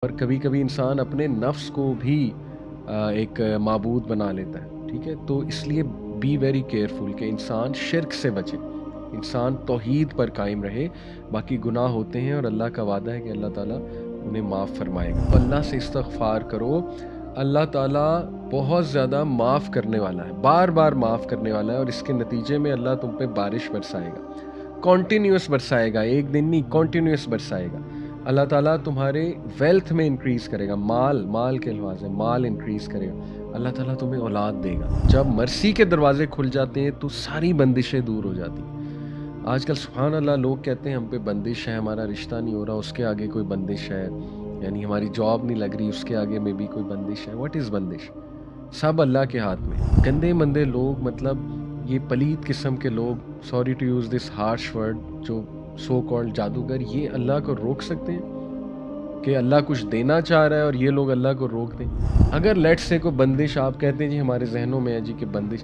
اور کبھی کبھی انسان اپنے نفس کو بھی ایک معبود بنا لیتا ہے، ٹھیک ہے؟ تو اس لیے بی ویری کیئرفل کہ انسان شرک سے بچے، انسان توحید پر قائم رہے۔ باقی گناہ ہوتے ہیں اور اللہ کا وعدہ ہے کہ اللہ تعالیٰ انہیں معاف فرمائے گا۔ اللہ سے استغفار کرو، اللہ تعالیٰ بہت زیادہ معاف کرنے والا ہے، بار بار معاف کرنے والا ہے، اور اس کے نتیجے میں اللہ تم پہ بارش برسائے گا، کنٹینیوس برسائے گا، ایک دن نہیں، کنٹینیوس برسائے گا۔ اللہ تعالیٰ تمہارے ویلتھ میں انکریز کرے گا، مال کے الفاظ ہے، مال انکریز کرے گا۔ اللہ تعالیٰ تمہیں اولاد دے گا۔ جب مرسی کے دروازے کھل جاتے ہیں تو ساری بندشیں دور ہو جاتی ہیں۔ آج کل سبحان اللہ لوگ کہتے ہیں ہم پہ بندش ہے، ہمارا رشتہ نہیں ہو رہا، اس کے آگے کوئی بندش ہے، یعنی ہماری جاب نہیں لگ رہی، اس کے آگے میں بھی کوئی بندش ہے۔ واٹ از بندش؟ سب اللہ کے ہاتھ میں۔ گندے مندے لوگ، مطلب یہ پلید قسم کے لوگ، sorry to use this harsh word, جو سو کالڈ جادوگر، یہ اللہ کو روک سکتے ہیں کہ اللہ کچھ دینا چاہ رہا ہے اور یہ لوگ اللہ کو روک دیں؟ اگر لیٹ سے کوئی بندش آپ کہتے ہیں جی ہمارے ذہنوں میں ہے جی کہ بندش،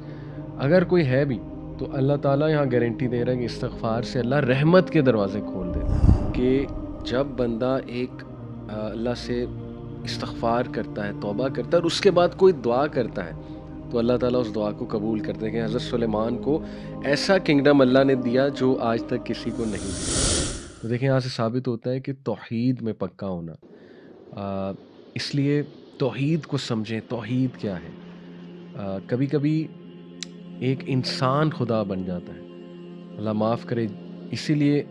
اگر کوئی ہے بھی تو اللہ تعالیٰ یہاں گارنٹی دے رہا ہے کہ استغفار سے اللہ رحمت کے دروازے کھول دیتا ہے، کہ جب بندہ ایک اللہ سے استغفار کرتا ہے، توبہ کرتا ہے، اور اس کے بعد کوئی دعا کرتا ہے تو اللہ تعالیٰ اس دعا کو قبول کرتے ہیں۔ کہ حضرت سلیمان کو ایسا کنگڈم اللہ نے دیا جو آج تک کسی کو نہیں دیا۔ تو دیکھیں یہاں سے ثابت ہوتا ہے کہ توحید میں پکا ہونا، اس لیے توحید کو سمجھیں، توحید کیا ہے۔ کبھی کبھی ایک انسان خدا بن جاتا ہے، اللہ معاف کرے، اسی لیے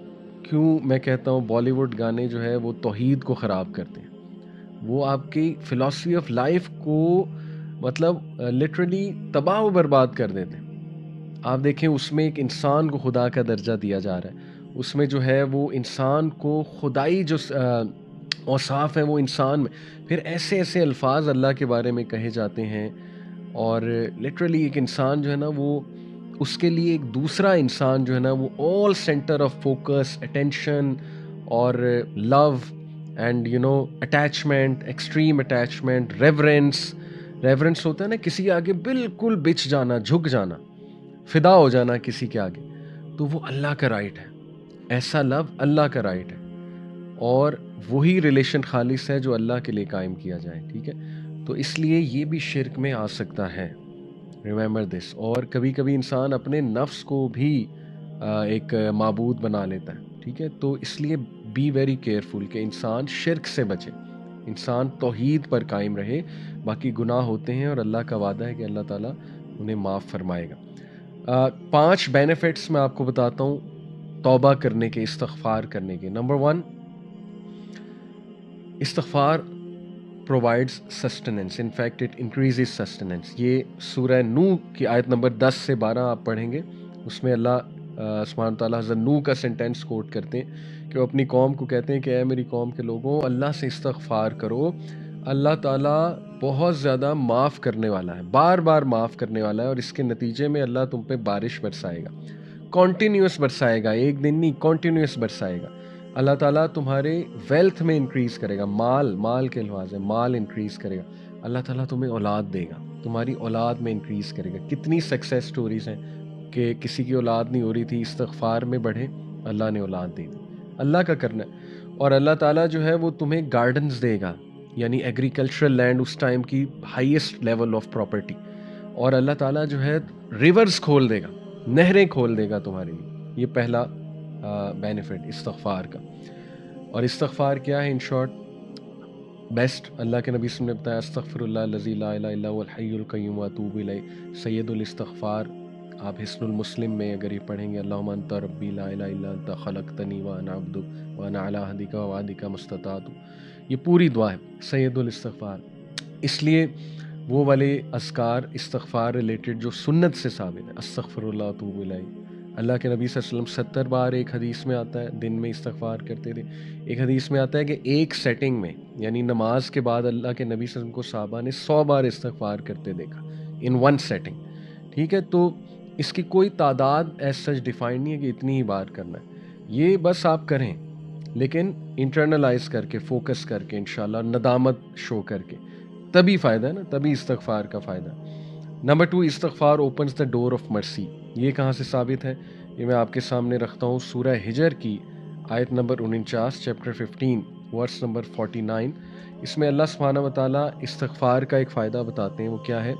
کیوں میں کہتا ہوں بالی ووڈ گانے جو ہے وہ توحید کو خراب کرتے ہیں، وہ آپ کی فلاسفی آف لائف کو مطلب لٹرلی تباہ و برباد کر دیتے ہیں۔ آپ دیکھیں اس میں ایک انسان کو خدا کا درجہ دیا جا رہا ہے، اس میں جو ہے وہ انسان کو خدائی جو اوصاف ہیں وہ انسان میں، پھر ایسے ایسے الفاظ اللہ کے بارے میں کہے جاتے ہیں، اور لٹرلی ایک انسان جو ہے نا وہ، اس کے لیے ایک دوسرا انسان جو ہے نا وہ all centre of focus, attention اور love and attachment, extreme attachment, reverence ہوتا ہے نا، کسی کے آگے بالکل بچ جانا، جھک جانا، فدا ہو جانا کسی کے آگے، تو وہ اللہ کا رائٹ ہے، ایسا لو اللہ کا رائٹ ہے، اور وہی ریلیشن خالص ہے جو اللہ کے لیے قائم کیا جائے، ٹھیک ہے؟ تو اس لیے یہ بھی شرک میں آ سکتا ہے، ریممبر دس۔ اور کبھی کبھی انسان اپنے نفس کو بھی ایک معبود بنا لیتا ہے، ٹھیک ہے؟ تو اس لیے بی ویری کیئرفل کہ انسان شرک سے بچے، انسان توحید پر قائم رہے۔ باقی گناہ ہوتے ہیں اور اللہ کا وعدہ ہے کہ اللہ تعالیٰ انہیں معاف فرمائے گا۔ 5 بینیفٹس میں آپ کو بتاتا ہوں توبہ کرنے کے، استغفار کرنے کے۔ نمبر 1، استغفار provides sustenance. In fact, it increases sustenance. یہ سورہ نوح کی آیت نمبر 10 سے 12 آپ پڑھیں گے، اس میں اللہ سبحانہ تعالیٰ حضرت نوح کا سینٹینس کوٹ کرتے ہیں کہ وہ اپنی قوم کو کہتے ہیں کہ اے میری قوم کے لوگوں، اللہ سے استغفار کرو، اللہ تعالیٰ بہت زیادہ معاف کرنے والا ہے، بار بار معاف کرنے والا ہے، اور اس کے نتیجے میں اللہ تم پہ بارش برسائے گا، کنٹینیوس برسائے گا، ایک دن نہیں، کنٹینیوس برسائے گا۔ اللہ تعالیٰ تمہارے ویلتھ میں انکریز کرے گا، مال کے الفاظ ہے، مال انکریز کرے گا۔ اللہ تعالیٰ تمہیں اولاد دے گا، تمہاری اولاد میں انکریز کرے گا۔ کتنی سکسیس سٹوریز ہیں کہ کسی کی اولاد نہیں ہو رہی تھی، استغفار میں بڑھے، اللہ نے اولاد دے دی، اللہ کا کرنا ہے۔ اور اللہ تعالیٰ جو ہے وہ تمہیں گارڈنز دے گا، یعنی ایگریکلچرل لینڈ اس ٹائم کی ہائیسٹ لیول آف پراپرٹی، اور اللہ تعالیٰ جو ہے ریورز کھول دے گا، نہریں کھول دے گا تمہارے لیے۔ یہ پہلا بینیفٹ استغفار کا۔ اور استغفار کیا ہے؟ ان شارٹ بیسٹ، اللہ کے نبی صلی اللہ علیہ وسلم نے بتایا استغفر اللہ الذی لا الہ الا هو الحی القیوم واتوب الیہ، سید الاستغفار۔ آپ حسن المسلم میں اگر یہ پڑھیں گے، اللہم انت ربی لا الہ الا انت خلقتنی وانا عبدک وانا علی عہدک ووعدک ما استطعت، یہ پوری دعا ہے سید الاستغفار۔ اس لیے وہ والے اذکار استغفار ریلیٹڈ جو سنت سے ثابت ہے، استغفر اللہ واتوب الیہ، اللہ کے نبی صلی اللہ علیہ وسلم 70 بار ایک حدیث میں آتا ہے دن میں استغفار کرتے تھے۔ ایک حدیث میں آتا ہے کہ ایک سیٹنگ میں، یعنی نماز کے بعد اللہ کے نبی صلی اللہ علیہ وسلم کو صحابہ نے 100 بار استغفار کرتے دیکھا، ان ون سیٹنگ، ٹھیک ہے؟ تو اس کی کوئی تعداد ایز سچ ڈیفائن نہیں ہے کہ اتنی ہی بار کرنا ہے، یہ بس آپ کریں، لیکن انٹرنلائز کر کے، فوکس کر کے، انشاءاللہ ندامت شو کر کے، تبھی فائدہ ہے نا، تبھی استغفار کا فائدہ ہے۔ نمبر 2، استغفار اوپنز دا ڈور آف مرسی۔ یہ کہاں سے ثابت ہے؟ یہ میں آپ کے سامنے رکھتا ہوں، سورہ ہجر کی آیت نمبر 49، چیپٹر 15، ورس نمبر 49. اس میں اللہ سبحانہ و تعالیٰ استغفار کا ایک فائدہ بتاتے ہیں. وہ کیا ہے؟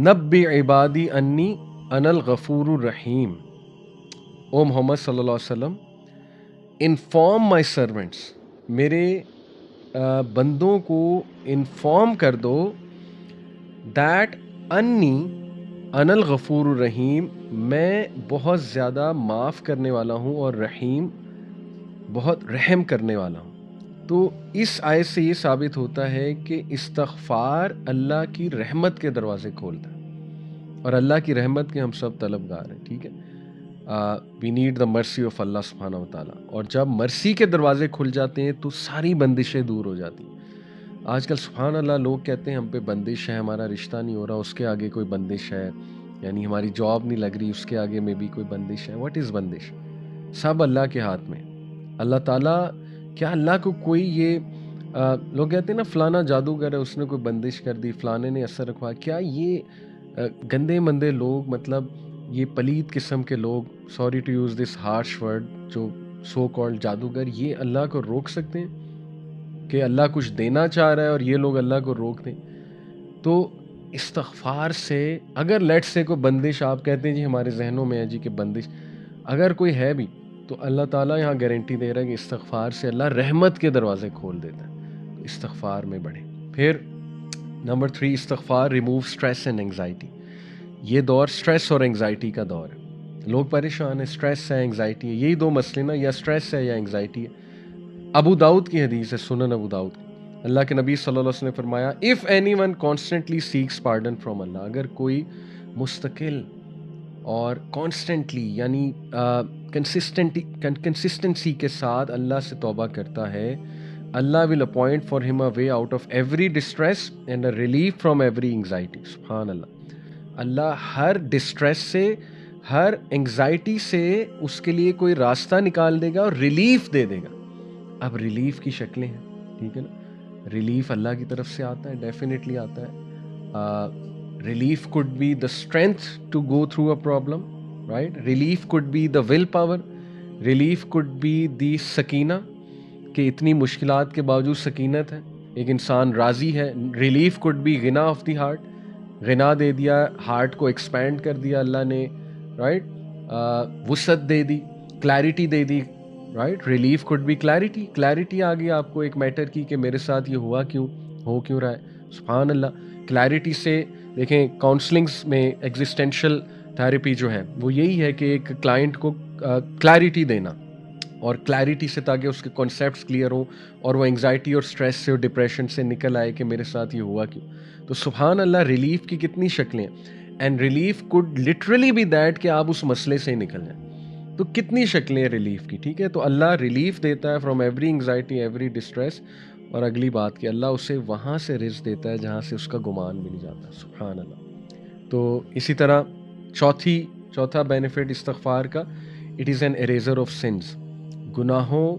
نبی عبادی انی انا الغفور الرحیم. او محمد صلی اللہ علیہ وسلم، انفارم مائی سرونٹس، میرے بندوں کو انفارم کر دو دیٹ انی انا الغفور الرحیم، میں بہت زیادہ معاف کرنے والا ہوں اور رحیم، بہت رحم کرنے والا ہوں. تو اس آیت سے یہ ثابت ہوتا ہے کہ استغفار اللہ کی رحمت کے دروازے کھولتا ہے، اور اللہ کی رحمت کے ہم سب طلبگار ہیں. ٹھیک ہے، we need the mercy of اللہ سبحانہ و تعالیٰ. اور جب مرسی کے دروازے کھل جاتے ہیں تو ساری بندشیں دور ہو جاتی ہیں. آج کل سبحان اللہ لوگ کہتے ہیں ہم پہ بندش ہے، ہمارا رشتہ نہیں ہو رہا، اس کے آگے کوئی بندش ہے، یعنی ہماری جاب نہیں لگ رہی، اس کے آگے میں بھی کوئی بندش ہے. واٹ از بندش؟ سب اللہ کے ہاتھ میں. اللہ تعالیٰ، کیا اللہ کو کوئی یہ لوگ کہتے ہیں نا فلانا جادوگر ہے، اس نے کوئی بندش کر دی، فلانے نے اثر رکھوا، کیا یہ گندے مندے لوگ، مطلب یہ پلید قسم کے لوگ، sorry to use this harsh word, جو سو کالڈ جادوگر، یہ اللہ کو روک سکتے ہیں کہ اللہ کچھ دینا چاہ رہا ہے اور یہ لوگ اللہ کو روک دیں؟ تو استغفار سے اگر لیٹ سے کوئی بندش، آپ کہتے ہیں جی ہمارے ذہنوں میں ہے جی کہ بندش، اگر کوئی ہے بھی تو اللہ تعالیٰ یہاں گارنٹی دے رہا ہے کہ استغفار سے اللہ رحمت کے دروازے کھول دیتا ہے. تو استغفار میں بڑھیں. پھر نمبر 3، استغفار ریموو اسٹریس اینڈ انگزائٹی. یہ دور اسٹریس اور انگزائٹی کا دور ہے. لوگ پریشان ہیں، اسٹریس ہے، انگزائٹی ہے، یہی دو مسئلے نا، یا اسٹریس ہے یا انگزائٹی ہے. ابو داؤد کی حدیث ہے، سنن ابو داؤد کی. اللہ کے نبی صلی اللہ علیہ وسلم نے فرمایا، if any one constantly seeks pardon from Allah, اگر کوئی مستقل اور کانسٹنٹلی یعنی کنسسٹنسی کے ساتھ اللہ سے توبہ کرتا ہے، اللہ ول appoint for him a way out of every distress and a relief from every anxiety. سبحان اللہ. اللہ ہر ڈسٹریس سے، ہر انگزائٹی سے اس کے لیے کوئی راستہ نکال دے گا اور ریلیف دے دے گا. اب ریلیف کی شکلیں ہیں، ٹھیک ہے نا. ریلیف اللہ کی طرف سے آتا ہے، ڈیفینیٹلی آتا ہے. Relief could be the strength to go through a problem, right? Relief could be the willpower. Relief could be the Sakina, کہ اتنی مشکلات کے باوجود سکینت ہے، ایک انسان راضی ہے. ریلیف could be غنا آف دی ہارٹ، غنا دے دیا، ہارٹ کو ایکسپینڈ کر دیا اللہ نے، رائٹ. وسعت دے دی، کلیرٹی دے دی، right. Relief could be clarity, clarity آ گئی آپ کو ایک میٹر کی کہ میرے ساتھ یہ ہوا کیوں، ہو کیوں رہا ہے. سبحان اللہ. کلیرٹی سے دیکھیں کاؤنسلنگس میں ایگزسٹینشل تھیراپی جو ہے وہ یہی ہے کہ ایک کلائنٹ کو کلیرٹی دینا، اور کلیرٹی سے تاکہ اس کے کانسیپٹس کلیئر ہوں اور وہ انگزائٹی اور اسٹریس سے اور ڈپریشن سے نکل آئے کہ میرے ساتھ یہ ہوا کیوں. تو سبحان اللہ، ریلیف کی کتنی شکلیں ہیں. And relief code literally be that کہ آپ اس مسئلے سے ہی نکل جائیں. تو کتنی شکلیں ہیں ریلیف کی، ٹھیک ہے. تو اللہ ریلیف دیتا ہے from every anxiety, every distress. اور اگلی بات کہ اللہ اسے وہاں سے رزق دیتا ہے جہاں سے اس کا گمان بھی نہیں جاتا. سبحان اللہ. تو اسی طرح چوتھا بینیفٹ استغفار کا، it is an eraser of sins. گناہوں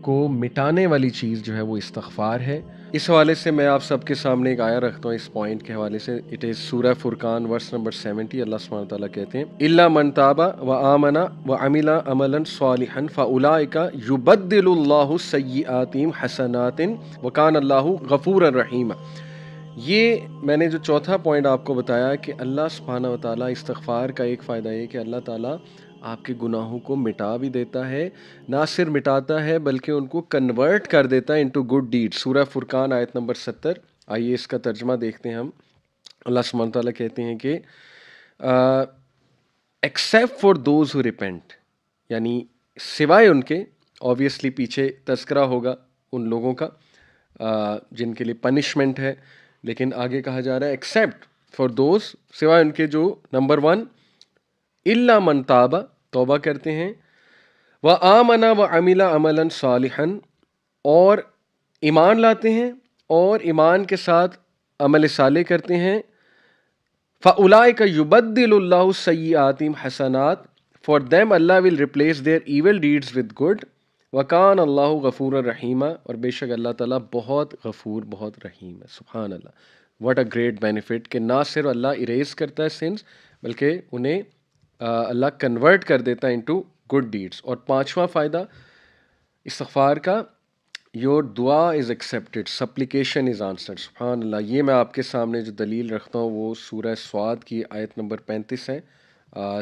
کو مٹانے والی چیز جو ہے وہ استغفار ہے. اس حوالے سے میں آپ سب کے سامنے ایک آیا رکھتا ہوں اس پوائنٹ کے حوالے سے. اٹ از سورہ فرقان ورس نمبر 70. اللہ سبحانہ تعالیٰ کہتے ہیں، الا من تاب وآمن وعمل عملا صالحا فاولئک یبدل اللہ سیئاتہم حسنات وکان اللہ غفورا رحیما. یہ میں نے جو چوتھا پوائنٹ آپ کو بتایا کہ اللہ سبحانہ و تعالیٰ، استغفار کا ایک فائدہ یہ کہ اللہ تعالیٰ آپ کے گناہوں کو مٹا بھی دیتا ہے. نہ صرف مٹاتا ہے بلکہ ان کو کنورٹ کر دیتا ہے انٹو گڈ ڈیڈ. سورہ فرقان آیت نمبر 70. آئیے اس کا ترجمہ دیکھتے ہیں ہم. اللہ سبحانہ تعالیٰ کہتے ہیں کہ except for those who repent, یعنی سوائے ان کے، آبویسلی پیچھے تذکرہ ہوگا ان لوگوں کا جن کے لیے پنشمنٹ ہے، لیکن آگے کہا جا رہا ہے ایکسیپٹ فار دوز، سوائے ان کے جو نمبر 1 الا من تاب، توبہ کرتے ہیں، وآمن وعمل عملا صالحا، اور ایمان لاتے ہیں اور ایمان کے ساتھ عمل صالح کرتے ہیں. فاولئک یبدل اللہ سیئاتہم حسنات، for them Allah will replace their evil deeds with good. وکان اللہ غفور الرحیم، اور بے شک اللہ تعالیٰ بہت غفور بہت رحیم ہے. سبحان اللہ. واٹ اے گریٹ بینیفٹ کہ نہ صرف اللہ اریز کرتا ہے سنس بلکہ انہیں اللہ کنورٹ کر دیتا ہے انٹو گڈ ڈیڈس. اور پانچواں فائدہ استغفار کا یور دعا is accepted, supplication is answered. سبحان اللہ. یہ میں آپ کے سامنے جو دلیل رکھتا ہوں وہ سورہ سواد کی آیت نمبر 35 ہے،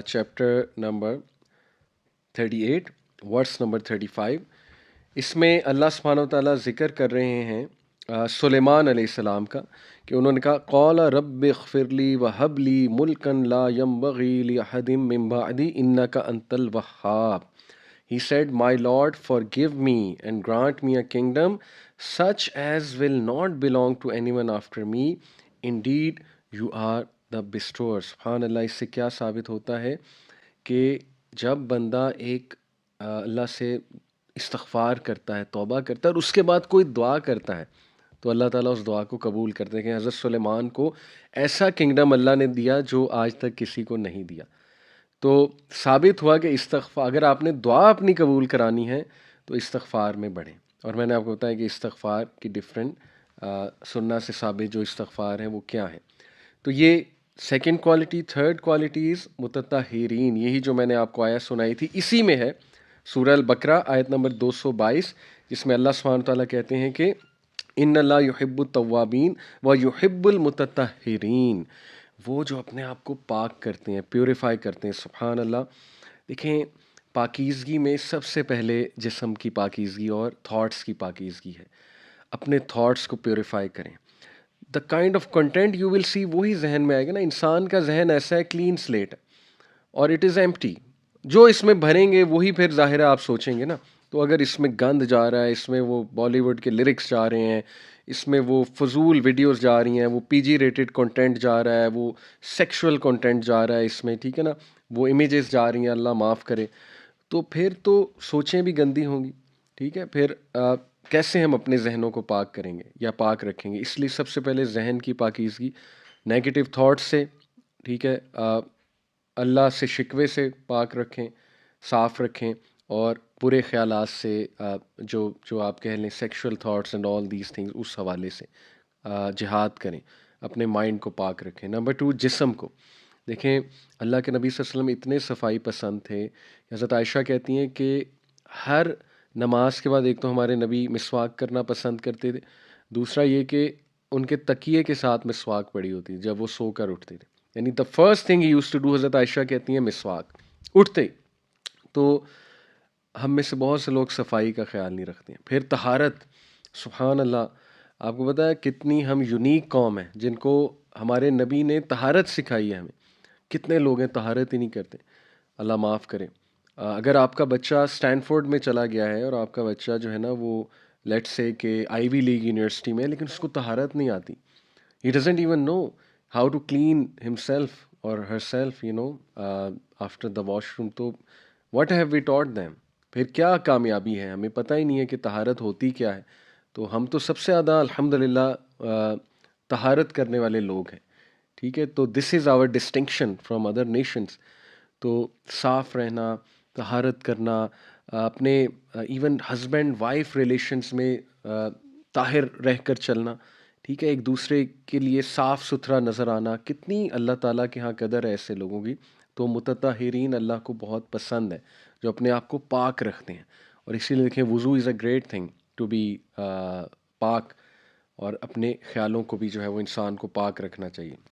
چیپٹر نمبر 38 ورس نمبر 35. اس میں اللہ سبحانہ و تعالیٰ ذکر کر رہے ہیں سلیمان علیہ السلام کا، کہ انہوں نے کہا قال رب اغفر لی وہب لی ملکا لا ينبغی لأحد من بعدی انک انت الوہاب. He said, My Lord, forgive me and grant me a kingdom such as will not belong to anyone after me. Indeed, you are the bestower. سبحان اللہ. اس سے کیا ثابت ہوتا ہے کہ جب بندہ ایک اللہ سے استغفار کرتا ہے، توبہ کرتا ہے، اور اس کے بعد کوئی دعا کرتا ہے تو اللہ تعالیٰ اس دعا کو قبول کرتے ہیں. کہ حضرت سلیمان کو ایسا کنگڈم اللہ نے دیا جو آج تک کسی کو نہیں دیا. تو ثابت ہوا کہ استغفار، اگر آپ نے دعا اپنی قبول کرانی ہے تو استغفار میں بڑھیں. اور میں نے آپ کو بتایا کہ استغفار کی ڈفرینٹ سننا سے ثابت جو استغفار ہیں وہ کیا ہیں. تو یہ سیکنڈ کوالٹی. تھرڈ کوالٹیز متطہرین، یہی جو میں نے آپ کو آیت سنائی تھی اسی میں ہے، سورہ البقرہ آیت نمبر 222، جس میں اللہ سبحانہ تعالیٰ کہتے ہیں کہ ان اللہ یحب التوابین و یحب المتطہرین، وہ جو اپنے آپ کو پاک کرتے ہیں، پیوریفائی کرتے ہیں. سبحان اللہ. دیکھیں، پاکیزگی میں سب سے پہلے جسم کی پاکیزگی اور تھاٹس کی پاکیزگی ہے. اپنے تھاٹس کو پیوریفائی کریں. The kind of content you will see وہی ذہن میں آئے گا نا. انسان کا ذہن ایسا ہے، کلین سلیٹ ہے اور اٹ از ایمٹی. جو اس میں بھریں گے وہی پھر ظاہر ہے آپ سوچیں گے نا. تو اگر اس میں گند جا رہا ہے، اس میں وہ بالی ووڈ کے لیرکس جا رہے ہیں، اس میں وہ فضول ویڈیوز جا رہی ہیں، وہ پی جی ریٹڈ کنٹینٹ جا رہا ہے، وہ سیکشول کنٹینٹ جا رہا ہے اس میں، ٹھیک ہے نا، وہ امیجز جا رہی ہیں، اللہ معاف کرے، تو پھر تو سوچیں بھی گندی ہوں گی. ٹھیک ہے، پھر کیسے ہم اپنے ذہنوں کو پاک کریں گے یا پاک رکھیں گے؟ اس لیے سب سے پہلے ذہن کی پاکیزگی، نیگیٹو تھاٹس سے، ٹھیک ہے، اللہ سے شکوے سے پاک رکھیں، صاف رکھیں، اور برے خیالات سے جو آپ کہہ لیں sexual thoughts and all these things, اس حوالے سے جہاد کریں، اپنے مائنڈ کو پاک رکھیں. نمبر 2، جسم کو. دیکھیں، اللہ کے نبی صلی اللہ علیہ وسلم اتنے صفائی پسند تھے. حضرت عائشہ کہتی ہیں کہ ہر نماز کے بعد ایک تو ہمارے نبی مسواک کرنا پسند کرتے تھے، دوسرا یہ کہ ان کے تکیے کے ساتھ مسواک پڑی ہوتی تھی جب وہ سو کر اٹھتے تھے. یعنی the first thing he used to do, Hazrat Aisha کہتی ہیں، مسواک اٹھتے. تو ہم میں سے بہت سے لوگ صفائی کا خیال نہیں رکھتے ہیں. پھر طہارت. سبحان اللہ. آپ کو پتہ ہے کتنی ہم یونیک قوم ہیں جن کو ہمارے نبی نے طہارت سکھائی ہے ہمیں. کتنے لوگ ہیں طہارت ہی نہیں کرتے. اللہ معاف کرے. اگر آپ کا بچہ اسٹینفورڈ میں چلا گیا ہے اور آپ کا بچہ جو ہے نا وہ لیٹ سے کہ آئی وی لیگ یونیورسٹی میں، لیکن اس کو طہارت نہیں آتی، he doesn't even know how to clean himself اور herself after the washroom, تو what have we taught them? پھر کیا کامیابی ہے؟ ہمیں پتہ ہی نہیں ہے کہ طہارت ہوتی کیا ہے. تو ہم تو سب سے زیادہ الحمدللہ طہارت کرنے والے لوگ ہیں. ٹھیک ہے، تو دس از آور ڈسٹنکشن فرام ادر نیشنز. تو صاف رہنا، طہارت کرنا، اپنے ایون ہسبینڈ وائف ریلیشنز میں طاہر رہ کر چلنا. ٹھیک ہے، ایک دوسرے کے لیے صاف ستھرا نظر آنا. کتنی اللہ تعالیٰ کے ہاں قدر ہے ایسے لوگوں کی. تو متطہرین اللہ کو بہت پسند ہے، جو اپنے آپ کو پاک رکھتے ہیں. اور اسی لیے دیکھیں، وضو is a great thing to be پاک، اور اپنے خیالوں کو بھی جو ہے وہ انسان کو پاک رکھنا چاہیے.